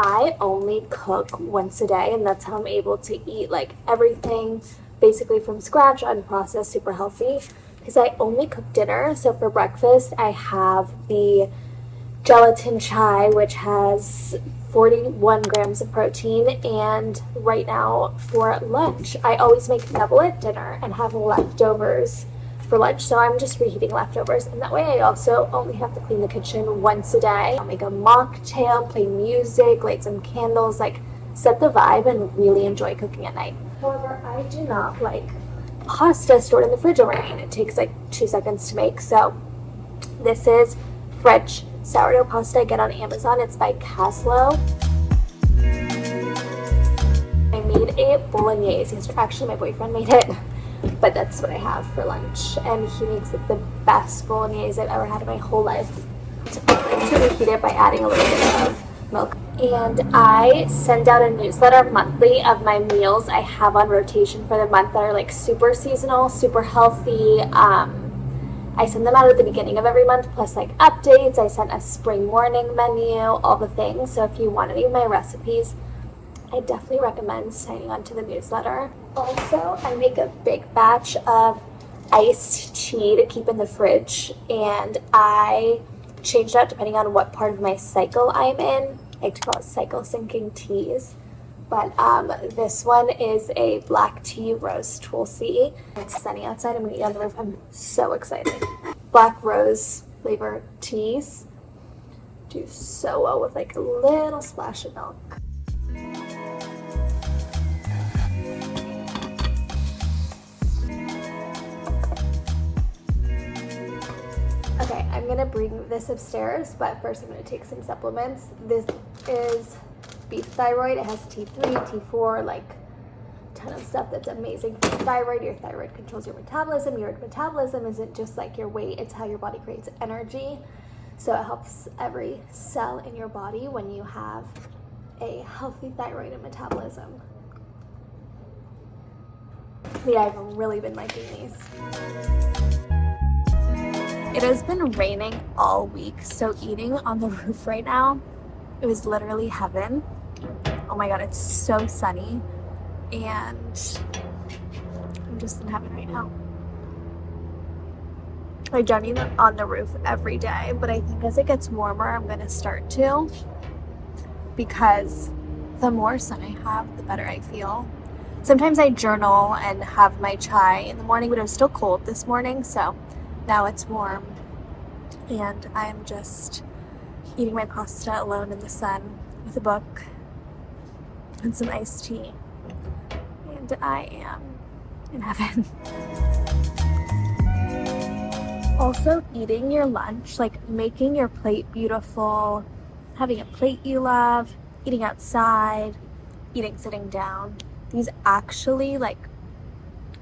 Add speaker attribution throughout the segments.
Speaker 1: I only cook once a day, and that's how I'm able to eat like everything basically from scratch, unprocessed, super healthy, because I only cook dinner. So for breakfast, I have the gelatin chai, which has 41 grams of protein, and right now for lunch, I always make double at dinner and have leftovers for lunch, so I'm just reheating leftovers, and that way I also only have to clean the kitchen once a day. I'll make a mocktail, play music, light some candles, like set the vibe, and really enjoy cooking at night. However, I do not like pasta stored in the fridge overnight. It takes like 2 seconds to make, so this is French sourdough pasta I get on Amazon. It's by Caslow. I made a bolognese yesterday. Actually, my boyfriend made it, but that's what I have for lunch, and he makes it the best bolognese I've ever had in my whole life. To reheat it by adding a little bit of milk. And I send out a newsletter monthly of my meals I have on rotation for the month that are like super seasonal, super healthy. I send them out at the beginning of every month, plus like updates. I sent a spring morning menu, all the things. So if you want any of my recipes, I definitely recommend signing on to the newsletter. Also, I make a big batch of iced tea to keep in the fridge, and I change it out depending on what part of my cycle I'm in. I like to call it cycle syncing teas. But this one is a black tea rose tulsi. It's sunny outside. I'm going to eat on the roof. I'm so excited. Black rose flavor teas do so well with like a little splash of milk. Okay, I'm going to bring this upstairs, but first I'm going to take some supplements. This is beef thyroid. It has T3, T4, like a ton of stuff that's amazing for your thyroid. Your thyroid controls your metabolism. Your metabolism isn't just like your weight, it's how your body creates energy. So it helps every cell in your body when you have a healthy thyroid and metabolism. Yeah, I've really been liking these. It has been raining all week, so eating on the roof right now, it was literally heaven. Oh my god, it's so sunny, and I'm just in heaven right now. I don't eat on the roof every day, but I think as it gets warmer, I'm going to start to, because the more sun I have, the better I feel. Sometimes I journal and have my chai in the morning, but it was still cold this morning, so now it's warm, and I'm just eating my pasta alone in the sun with a book and some iced tea, and I am in heaven. Also, eating your lunch, like making your plate beautiful, having a plate you love, eating outside, eating sitting down. These actually like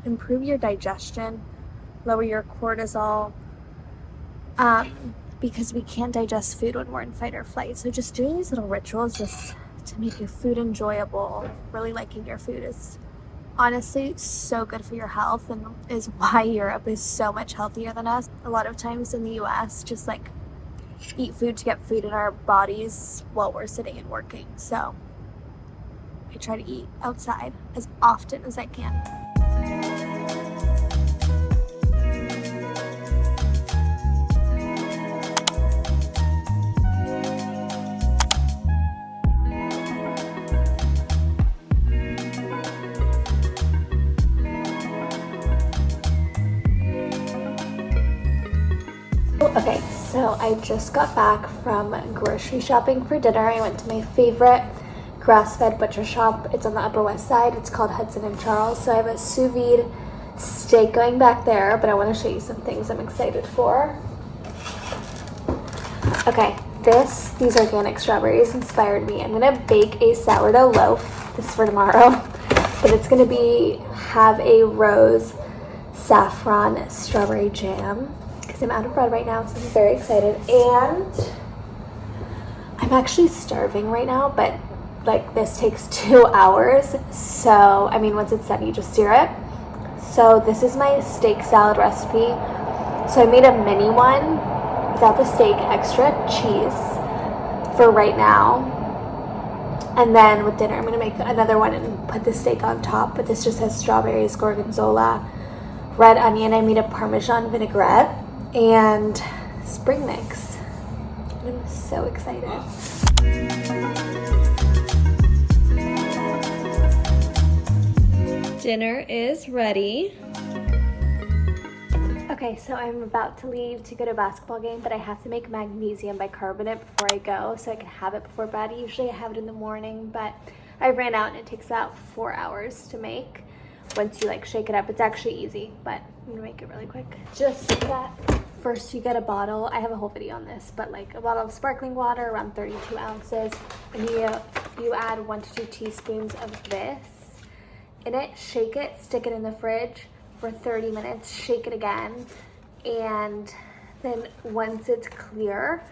Speaker 1: improve your digestion, lower your cortisol, because we can't digest food when we're in fight or flight. So just doing these little rituals just to make your food enjoyable, really liking your food, is honestly so good for your health, and is why Europe is so much healthier than us. A lot of times in the US, just like eat food to get food in our bodies while we're sitting and working. So I try to eat outside as often as I can. Okay, so I just got back from grocery shopping for dinner. I went to my favorite grass-fed butcher shop. It's on the Upper West Side. It's called Hudson and Charles. So I have a sous vide steak going back there, but I want to show you some things I'm excited for. Okay, these organic strawberries inspired me. I'm gonna bake a sourdough loaf. This is for tomorrow, but it's gonna have a rose saffron strawberry jam because I'm out of bread right now, so I'm very excited. And I'm actually starving right now, but like this takes 2 hours. So, I mean, once it's done, you just sear it. So this is my steak salad recipe. So I made a mini one without the steak, extra cheese for right now. And then with dinner, I'm gonna make another one and put the steak on top, but this just has strawberries, gorgonzola, red onion. I made a Parmesan vinaigrette and spring mix. I'm so excited. Dinner is ready. Okay, so I'm about to leave to go to a basketball game, but I have to make magnesium bicarbonate before I go so I can have it before bed. Usually I have it in the morning, but I ran out and it takes about 4 hours to make. Once you like shake it up, it's actually easy, but I'm gonna make it really quick. Just that first you get a bottle. I have a whole video on this, but like a bottle of sparkling water, around 32 ounces. And you add 1 to 2 teaspoons of this in it, shake it, stick it in the fridge for 30 minutes, shake it again, and then once it's clear,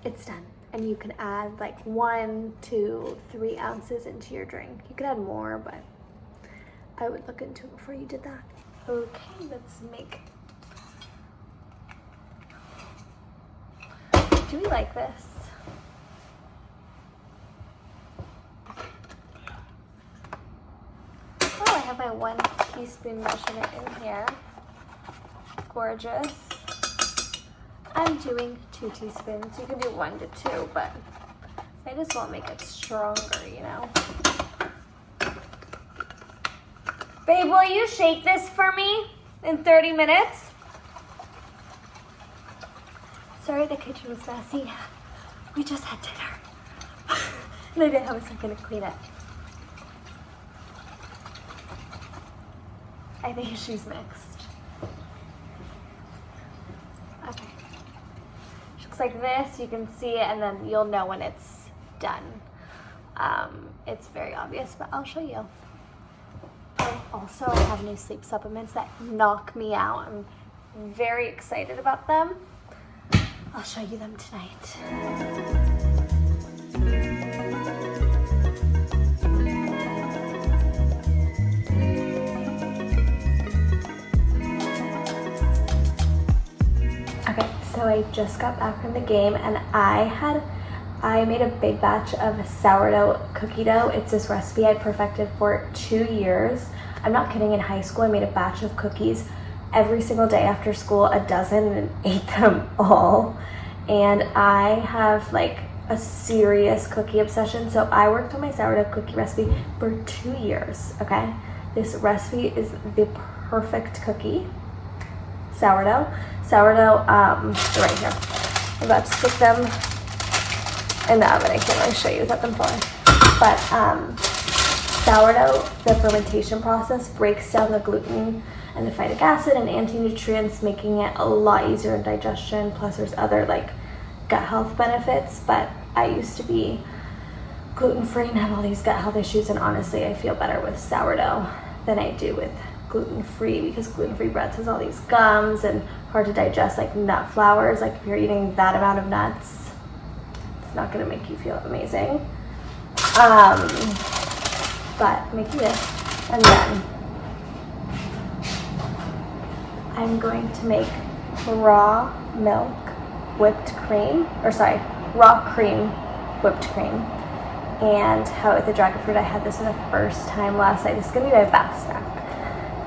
Speaker 1: it's done. And you can add like 1 to 3 ounces into your drink. You could add more, but I would look into it before you did that. Okay, let's make. Do we like this? Oh, I have my 1 teaspoon measurement in here. Gorgeous. I'm doing 2 teaspoons. You can do 1 to 2, but I just want to make it stronger, you know. Babe, will you shake this for me in 30 minutes? Sorry, the kitchen was messy. We just had dinner. And I didn't have a second to clean it. I think she's mixed. Okay. She looks like this. You can see it, and then you'll know when it's done. It's very obvious, but I'll show you. Also, I have new sleep supplements that knock me out. I'm very excited about them. I'll show you them tonight. Okay, so I just got back from the game and I made a big batch of sourdough cookie dough. It's this recipe I perfected for 2 years. I'm not kidding, in high school I made a batch of cookies every single day after school, a dozen, and ate them all. And I have like a serious cookie obsession, so I worked on my sourdough cookie recipe for 2 years, okay? This recipe is the perfect cookie. Sourdough, they're right here. I'm about to stick them in the oven. I can't really show you without them falling. But sourdough, the fermentation process breaks down the gluten and the phytic acid and anti-nutrients, making it a lot easier in digestion. Plus there's other like gut health benefits, but I used to be gluten-free and have all these gut health issues, and honestly I feel better with sourdough than I do with gluten-free, because gluten-free bread has all these gums and hard to digest, like nut flours. Like if you're eating that amount of nuts, it's not gonna make you feel amazing. But I'm making this, and then I'm going to make raw milk whipped cream, raw cream whipped cream, and have it with the dragon fruit. I had this for the first time last night. This is gonna be my bath snack.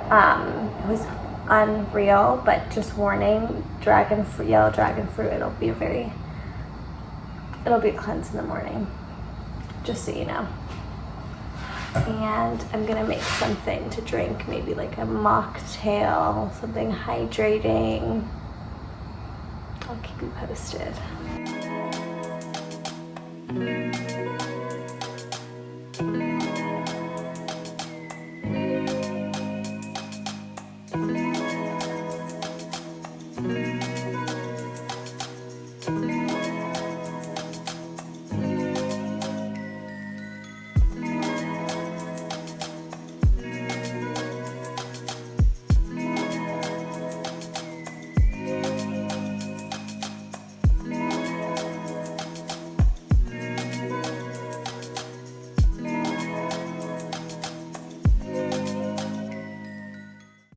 Speaker 1: It was unreal, but just warning, yellow dragon fruit, it'll be a cleanse in the morning, just so you know. And I'm gonna make something to drink, maybe like a mocktail, something hydrating. I'll keep you posted. you.